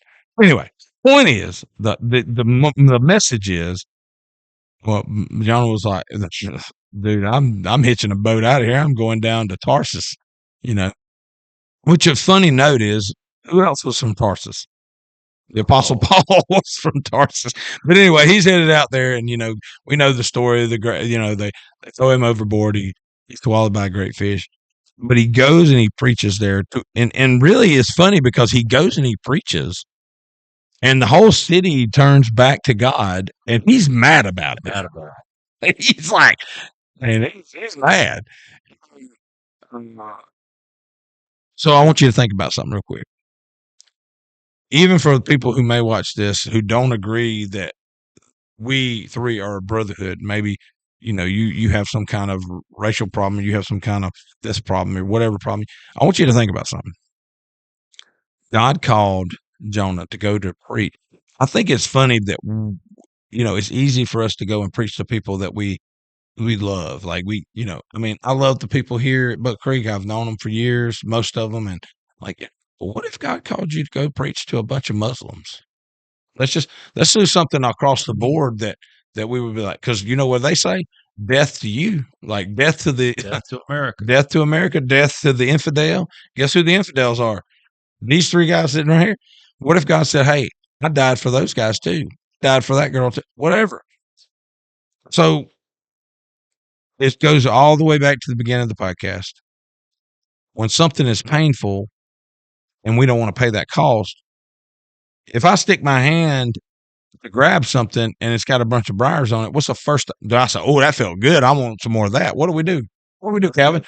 Anyway, point is the message is, well, John was like, "Dude, I'm hitching a boat out of here. I'm going down to Tarsus." Which a funny note is, who else was from Tarsus? The Apostle Paul was from Tarsus. But anyway, he's headed out there, and we know the story of they throw him overboard. He's swallowed by a great fish. But he goes and he preaches there, and really it's funny because he goes and he preaches, and the whole city turns back to God, and he's mad about it. He's like, and he's mad. So I want you to think about something real quick. Even for the people who may watch this who don't agree that we three are a brotherhood, maybe you have some kind of racial problem, you have some kind of this problem or whatever problem. I want you to think about something. God called Jonah to go to preach. I think it's funny that it's easy for us to go and preach to people that we love. Like I love the people here at Buck Creek. I've known them for years, most of them, and like, well, what if God called you to go preach to a bunch of Muslims? Let's do something across the board that we would be like, because you know what they say, death to you, like death to America, death to the infidel. Guess who the infidels are? These three guys sitting right here. What if God said, "Hey, I died for those guys too, died for that girl too," whatever. So it goes all the way back to the beginning of the podcast. When something is painful and we don't want to pay that cost, if I stick my hand to grab something and it's got a bunch of briars on it, what's the first? Do I say, "Oh, that felt good, I want some more of that"? What do we do? Calvin?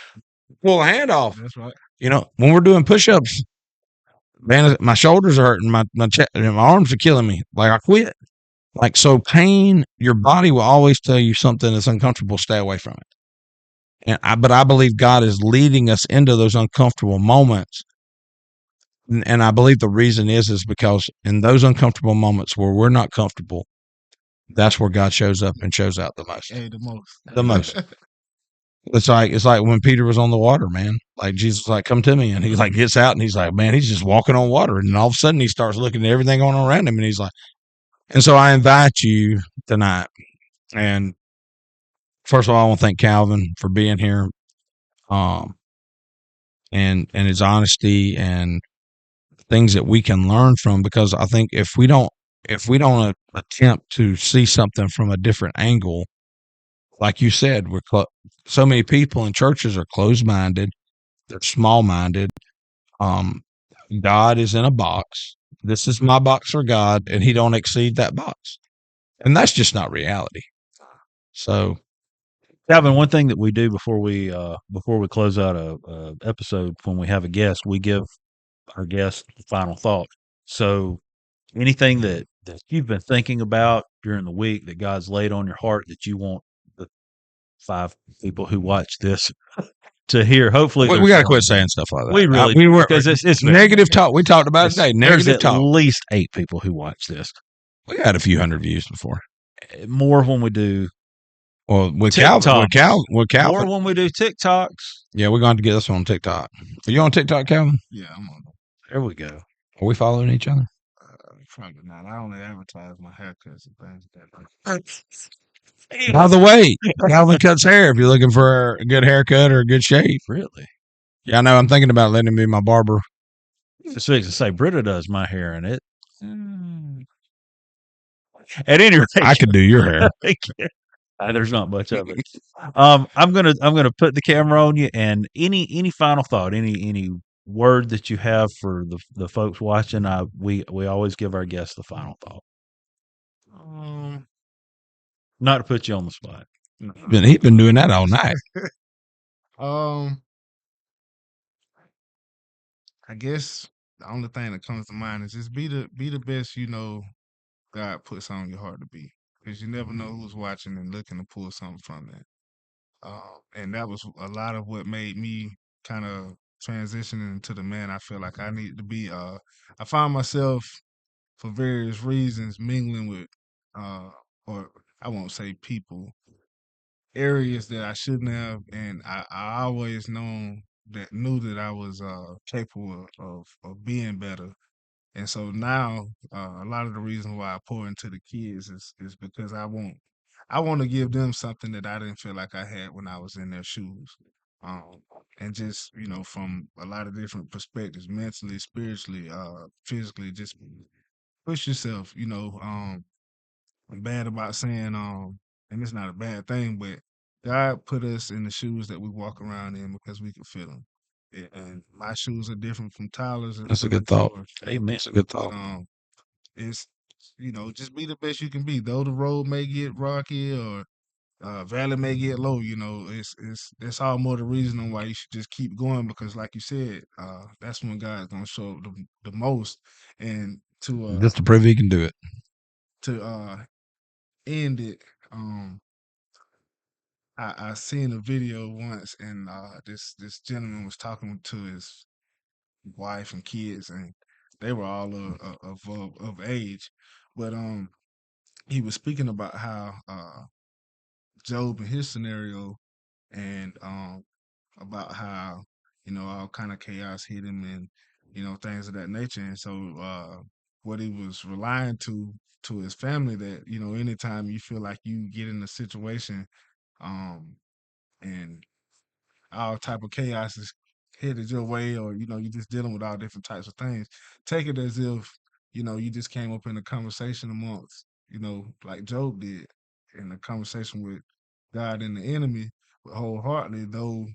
Pull the hand off. That's right. When we're doing push-ups, man, my shoulders are hurting, my arms are killing me. Like, I quit. Like, so pain, your body will always tell you something that's uncomfortable, stay away from it. But I believe God is leading us into those uncomfortable moments. And I believe the reason is because in those uncomfortable moments where we're not comfortable, that's where God shows up and shows out the most. Hey, the most. The most. It's like when Peter was on the water, man. Like Jesus was like, "Come to me," and he like gets out and he's like, man, he's just walking on water, and all of a sudden he starts looking at everything going on around him, and he's like, and so I invite you tonight. And first of all, I want to thank Calvin for being here, and his honesty, and things that we can learn from, because I think if we don't attempt to see something from a different angle, like you said, so many people in churches are closed-minded, they're small-minded. God is in a box. This is my box for God, and He don't exceed that box, and that's just not reality. So, Calvin, one thing that we do before we close out a episode, when we have a guest, we give our guest the final thought. So, anything that you've been thinking about during the week that God's laid on your heart that you want the 5 people who watch this to hear. Hopefully, we got to quit saying stuff like that. We really we were because it's negative talk. We talked about it today. There's Negative at talk. least 8 people who watch this. We had a few hundred views before. More when we do. Well, with TikToks. Calvin, More when we do TikToks. Yeah, we're going to get this one on TikTok. Are you on TikTok, Calvin? Yeah, I'm on. There we go. Are we following each other? Probably not. I only advertise my haircuts and things like that. By the way, Calvin cuts hair if you're looking for a good haircut or a good shave. Really? Yeah, I know. I'm thinking about letting him be my barber. Just to say, Britta does my hair, and it. At any rate, I could do your hair. There's not much of it. I'm gonna put the camera on you, and any final thought, any word that you have for the folks watching. We always give our guests the final thought. Not to put you on the spot. He's been doing that all night. I guess the only thing that comes to mind is just be the best you know God puts on your heart to be, because you never know who's watching and looking to pull something from that. And that was a lot of what made me kind of transitioning into the man I feel like I need to be. I find myself, for various reasons, mingling with, or I won't say people, areas that I shouldn't have, and I always knew that I was capable of being better. And so now, a lot of the reason why I pour into the kids is because I want to give them something that I didn't feel like I had when I was in their shoes. And just, from a lot of different perspectives, mentally, spiritually, physically, just push yourself. I'm bad about saying, and it's not a bad thing, but God put us in the shoes that we walk around in because we can fit them. And my shoes are different from Tyler's. That's a good thought. Amen. That's a good thought. It's just be the best you can be. Though the road may get rocky or valley may get low, it's all more the reason on why you should just keep going, because, like you said, that's when God's gonna show up the most. And just to prove He can do it. To end it, I seen a video once, and this gentleman was talking to his wife and kids, and they were all of age, but he was speaking about how Job in his scenario, and about how all kind of chaos hit him, and things of that nature. And so what he was relying to his family, that anytime you feel like you get in a situation and all type of chaos is headed your way, or you're just dealing with all different types of things, take it as if you just came up in a conversation amongst like Job did, in a conversation with God and the enemy, but wholeheartedly. Though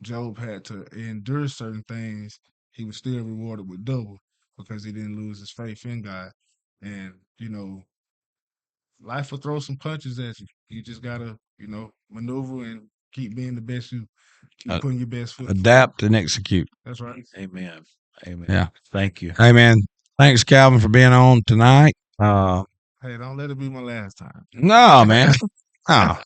Job had to endure certain things, he was still rewarded with double, because he didn't lose his faith in God. And life will throw some punches at you. You just gotta maneuver and keep being the best you. Keep putting your best foot. Adapt and execute. That's right. Amen. Yeah. Thank you. Hey, man. Thanks, Calvin, for being on tonight. Hey, don't let it be my last time. No, man. No.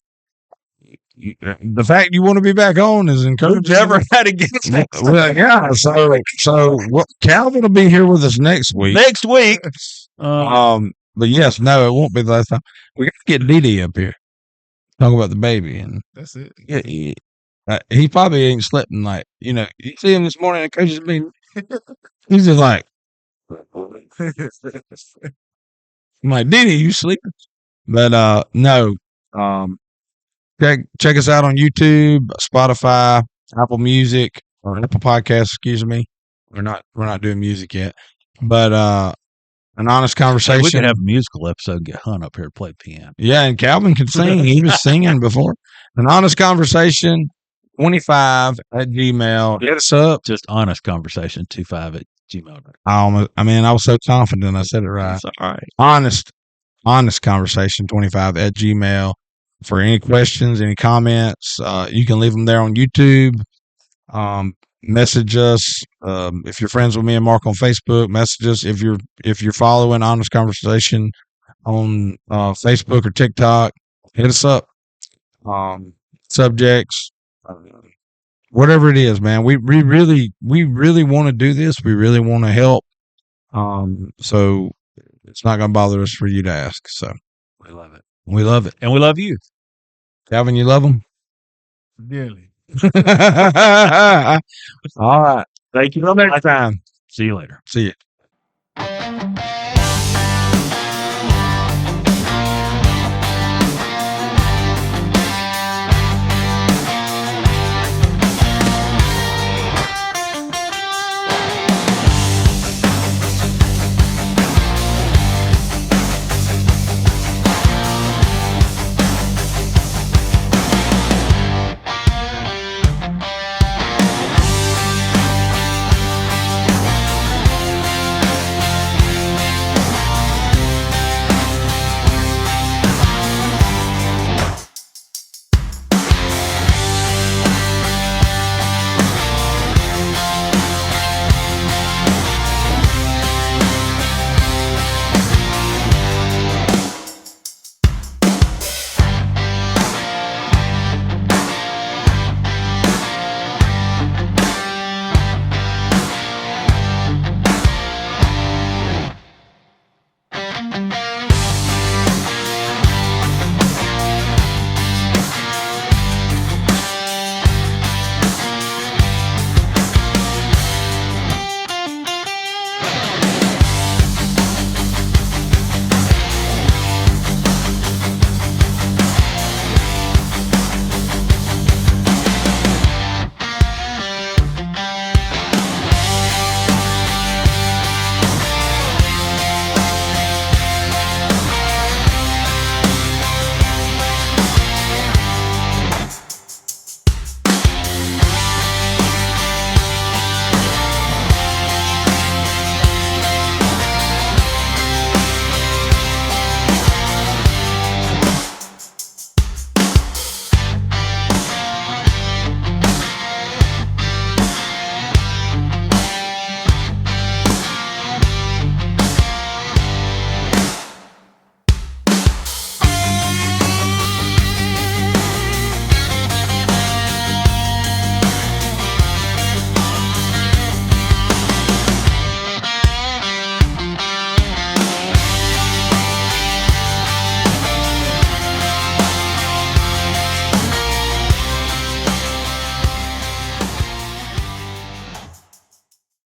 The fact you want to be back on is encouraging. Never had against that. Well, yeah. So Calvin will be here with us next week. But yes, no, it won't be the last time. We got to get Dee Dee up here. Talk about the baby, and that's it. Yeah, he probably ain't slept in, like, you see him this morning at the coach's meeting. He's just like, I'm like, Dee Dee, you sleeping? But no. Check us out on YouTube, Spotify, Apple Music, or Apple Podcasts, excuse me. We're not doing music yet, but an honest Hey, conversation. we could have a musical episode and get Hunt up here to play the piano. Yeah, and Calvin can sing. He was singing before. An honest conversation 25 at Gmail. Hit us up. Just honest conversation 25@gmail.com. I was so confident I said it right. That's all right. Honest conversation 25 at Gmail. For any questions, any comments, you can leave them there on YouTube. Message us if you're friends with me and Mark on Facebook. Message us if you're following Honest Conversation on Facebook or TikTok. Hit us up. Subjects, whatever it is, man. We really want to do this. We really want to help. So it's not going to bother us for you to ask. So We love it. we love it. And we love you. Calvin, you love them? Dearly. All right. Thank you. Till next time. See you later. See you.